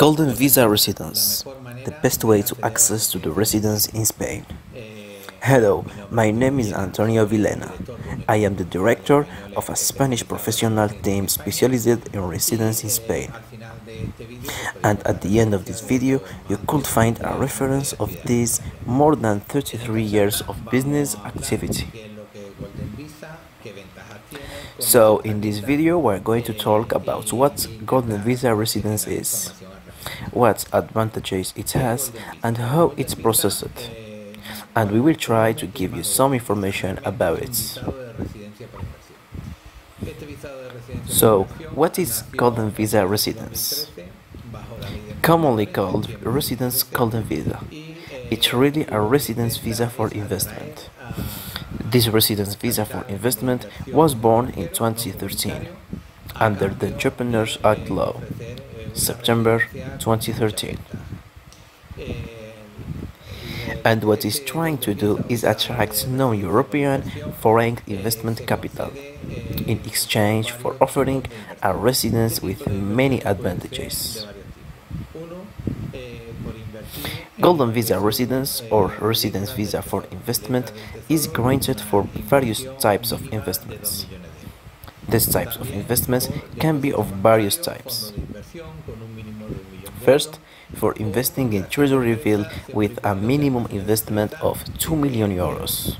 Golden Visa Residence, the best way to access to the residence in Spain. Hello, my name is Antonio Villena. I am the director of a Spanish professional team specialized in residence in Spain. And at the end of this video, you could find a reference of this more than 33 years of business activity. So in this video we're going to talk about what Golden Visa Residence is, what advantages it has and how it's processed. And we will try to give you some information about it. So, what is Golden Visa Residence? Commonly called Residence Golden Visa. It's really a residence visa for investment. This residence visa for investment was born in 2013 under the Entrepreneurs Act law, September 2013. And what it's trying to do is attract non-European foreign investment capital in exchange for offering a residence with many advantages. Golden Visa Residence or Residence Visa for Investment is granted for various types of investments. These types of investments can be of various types. First, for investing in treasury bill with a minimum investment of 2 million euros.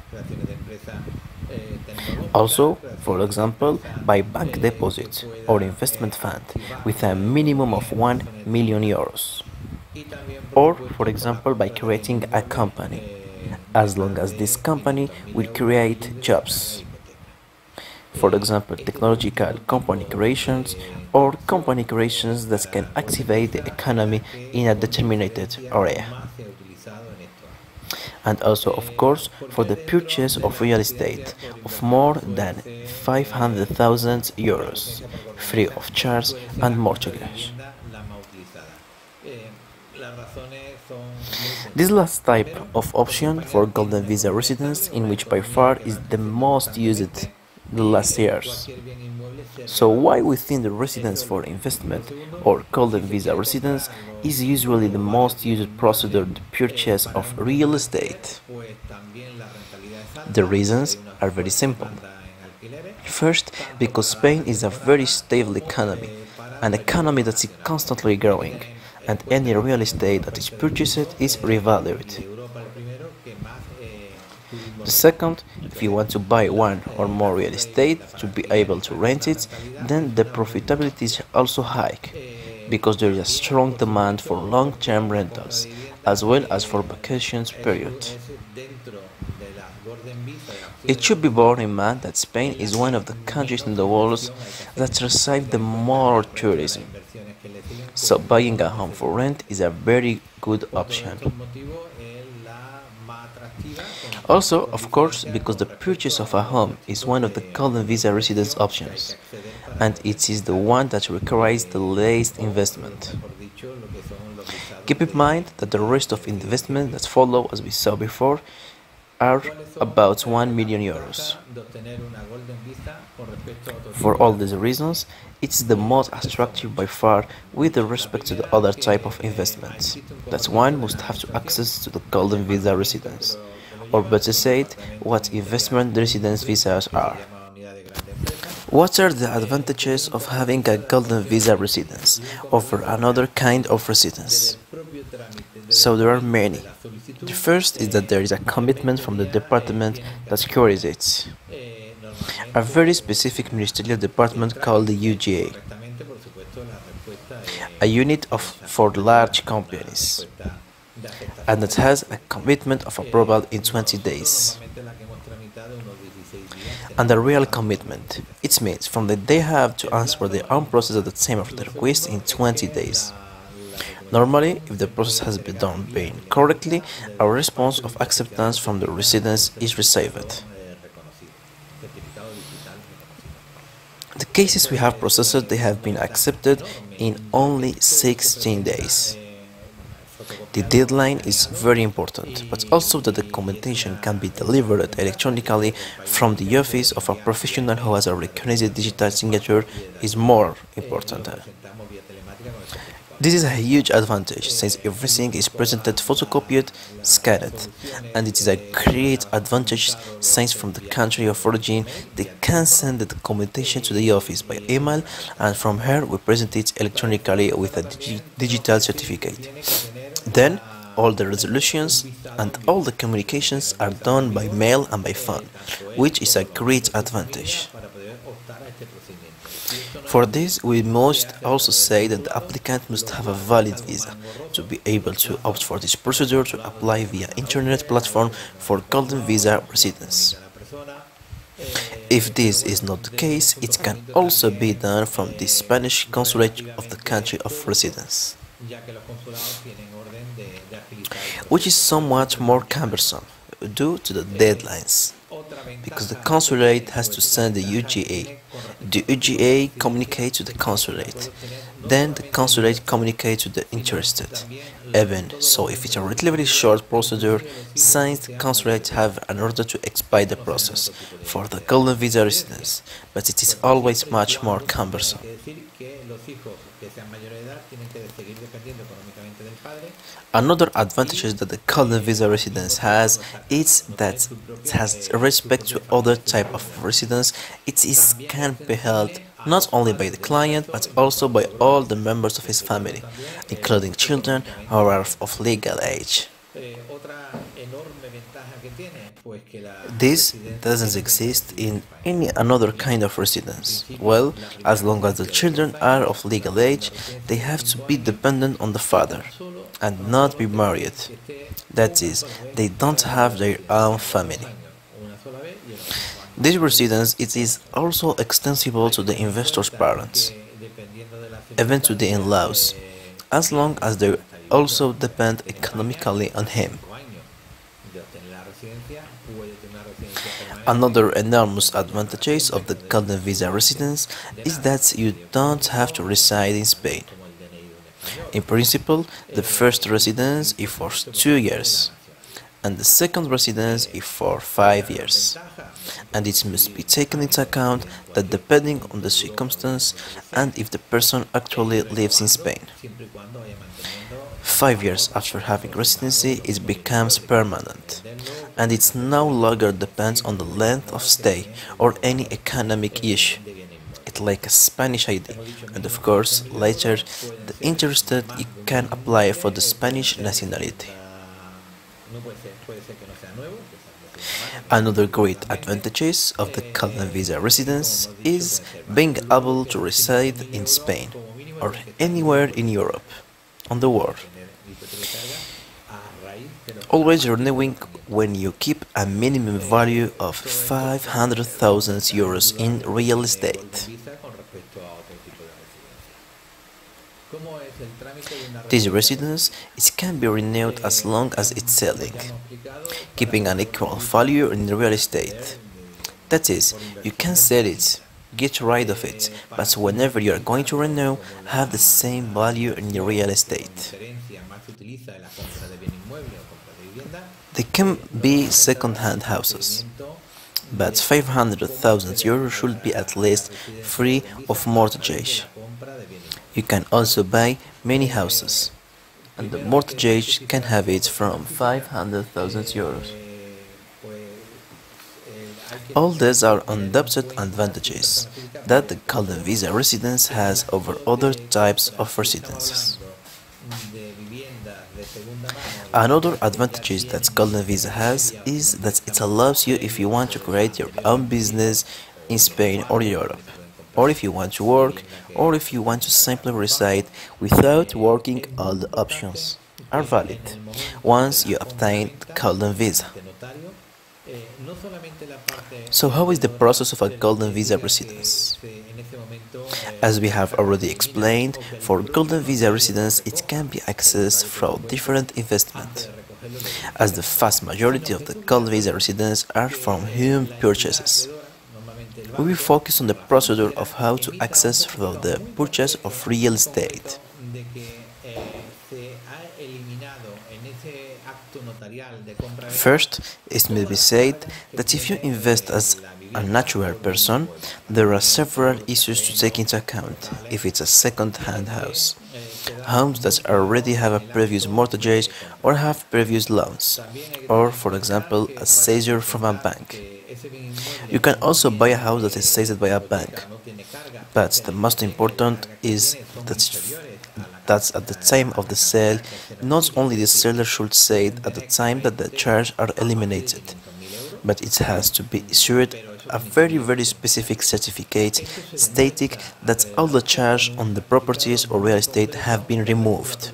Also, for example, by bank deposit or investment fund with a minimum of 1 million euros. Or, for example, by creating a company, as long as this company will create jobs. For example, technological company creations or company creations that can activate the economy in a determined area. And also, of course, for the purchase of real estate of more than 500,000 euros, free of charge and mortgage. This last type of option for Golden Visa Residence, in which by far is the most used the last years. So why within the residence for investment or Golden Visa Residence is usually the most used procedure the purchase of real estate? The reasons are very simple. First, because Spain is a very stable economy, an economy that is constantly growing, and any real estate that is purchased is revalued. The second, if you want to buy one or more real estate to be able to rent it, then the profitability is also high, because there is a strong demand for long-term rentals, as well as for vacations period. It should be borne in mind that Spain is one of the countries in the world that receive the more tourism. So buying a home for rent is a very good option. Also, of course, because the purchase of a home is one of the Golden Visa Residence options, and it is the one that requires the least investment. Keep in mind that the rest of investment that follow, as we saw before, are about 1 million euros. For all these reasons, it's the most attractive by far with respect to the other type of investments that one must have to access to the Golden Visa Residence, or better said, what investment residence visas are. What are the advantages of having a Golden Visa Residence over another kind of residence? So there are many. The first is that there is a commitment from the department that carries it. A very specific ministerial department called the UGA, a unit for large companies, and it has a commitment of approval in 20 days. And a real commitment, it means from the they have to answer their own process at the time of the request in 20 days. Normally, if the process has been done correctly, a response of acceptance from the residents is received. The cases we have processed, they have been accepted in only 16 days. The deadline is very important, but also the documentation can be delivered electronically from the office of a professional who has a recognized digital signature is more important. This is a huge advantage since everything is presented photocopied, scanned, and it is a great advantage since from the country of origin they can send the documentation to the office by email, and from here we present it electronically with a digital certificate. Then all the resolutions and all the communications are done by mail and by phone, which is a great advantage. For this, we must also say that the applicant must have a valid visa to be able to opt for this procedure to apply via internet platform for golden visa residence. If this is not the case, it can also be done from the Spanish consulate of the country of residence, which is somewhat more cumbersome due to the deadlines, because the consulate has to send the UGA. The UGA communicates to the consulate, then the consulate communicates to the interested. Even so, if it's a relatively short procedure, since the consulate have an order to expedite the process for the golden visa residence, but it is always much more cumbersome. Another advantage that the golden visa residence has is that it has respect to other type of residence. It is can be held not only by the client but also by all the members of his family, including children who are of legal age. This doesn't exist in any another kind of residence. Well, as long as the children are of legal age, they have to be dependent on the father and not be married. That is, they don't have their own family. This residence it is also extensible to the investor's parents, even to the in-laws, as long as they also depend economically on him. Another enormous advantage of the golden visa residence is that you don't have to reside in Spain. In principle, the first residence is for 2 years, and the second residence is for 5 years. And it must be taken into account that depending on the circumstance and if the person actually lives in Spain, 5 years after having residency it becomes permanent, and it no longer depends on the length of stay or any economic issue. It's like a Spanish ID, and of course later the interested can apply for the Spanish nationality. Another great advantage of the golden visa residence is being able to reside in Spain or anywhere in Europe, on the world, always renewing when you keep a minimum value of 500,000 euros in real estate. This residence can be renewed as long as it's selling, keeping an equal value in real estate. That is, you can sell it, get rid of it, but whenever you are going to renew, have the same value in the real estate. They can be second-hand houses, but 500,000 euros should be at least free of mortgage. You can also buy many houses, and the mortgage can have it from 500,000 euros. All these are undoubted advantages that the golden visa residence has over other types of residences. Another advantage that golden visa has is that it allows you if you want to create your own business in Spain or Europe, or if you want to work, or if you want to simply reside without working. All the options are valid once you obtain the golden visa. So how is the process of a golden visa residence? As we have already explained, for golden visa residence it can be accessed through different investments, as the vast majority of the golden visa residents are from home purchases. We will focus on the procedure of how to access through the purchase of real estate. First, it may be said that if you invest as a natural person, there are several issues to take into account if it's a second-hand house. Homes that already have a previous mortgage or have previous loans, or for example, a seizure from a bank. You can also buy a house that is seized by a bank, but the most important is that at the time of the sale, not only the seller should say it at the time that the charges are eliminated, but it has to be issued a very specific certificate stating that all the charges on the properties or real estate have been removed.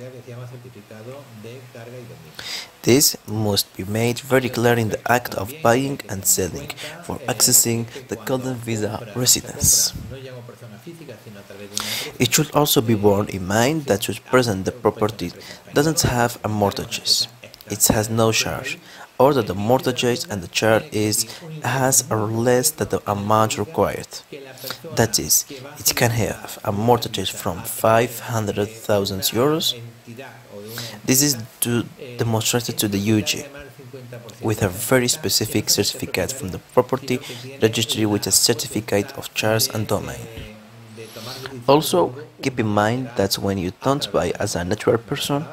This must be made very clear in the act of buying and selling for accessing the Golden Visa residence. It should also be borne in mind that to present the property doesn't have a mortgage, it has no charge, or that the mortgage and the charge has or less than the amount required. That is, it can have a mortgage from 500,000 euros. This is demonstrated to the UG with a very specific certificate from the property registry with a certificate of charge and domain. Also, keep in mind that when you don't buy as a natural person,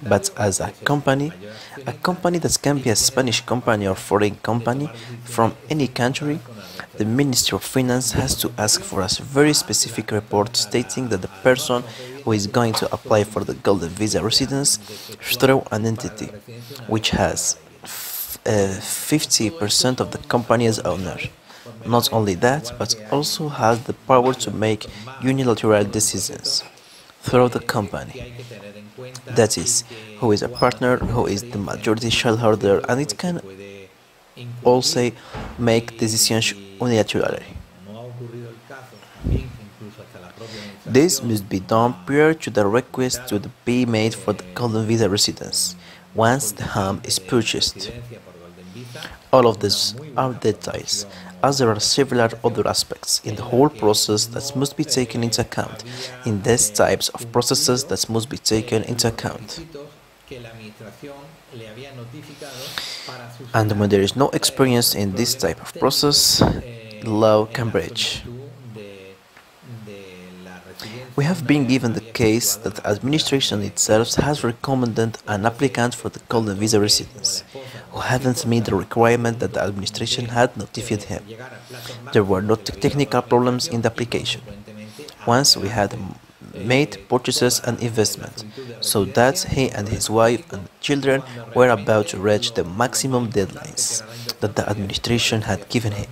but as a company that can be a Spanish company or foreign company from any country, the Ministry of Finance has to ask for a very specific report stating that the person who is going to apply for the Golden Visa residence through an entity which has 50% of the company as owner. Not only that, but also has the power to make unilateral decisions through the company. That is, who is a partner, who is the majority shareholder, and it can also make decisions unilaterally. This must be done prior to the request to be made for the Golden Visa residence, once the home is purchased. All of these are details, as there are several other aspects in the whole process that must be taken into account, in these types of processes that must be taken into account. And when there is no experience in this type of process, law can breach. We have been given the case that the administration itself has recommended an applicant for the Golden Visa residence who hadn't met the requirement that the administration had notified him. There were no technical problems in the application. Once we had made purchases and investment, so that he and his wife and children were about to reach the maximum deadlines that the administration had given him,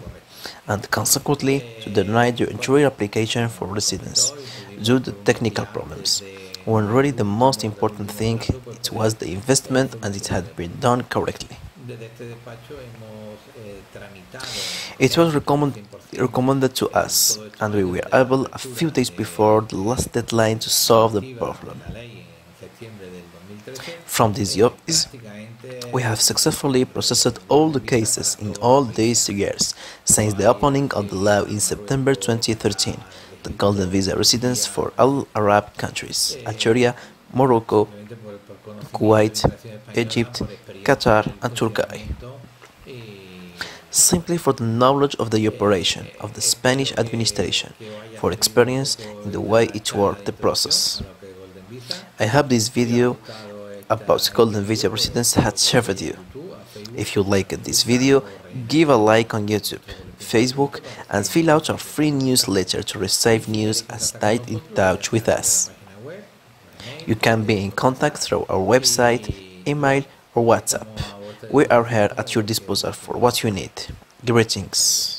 and consequently to deny the entire application for residence due to technical problems, when really the most important thing it was the investment and it had been done correctly. It was recommended to us, and we were able a few days before the last deadline to solve the problem. From these years, we have successfully processed all the cases in all these years since the opening of the law in September 2013, the Golden Visa residence for all Arab countries, Algeria, Morocco, Kuwait, Egypt, Qatar and Turkey. Simply for the knowledge of the operation of the Spanish administration, for experience in the way it worked the process. I hope this video about Golden Visa residence had served you. If you liked this video, give a like on YouTube, Facebook and fill out our free newsletter to receive news and stay in touch with us. You can be in contact through our website, email or WhatsApp. We are here at your disposal for what you need. Greetings.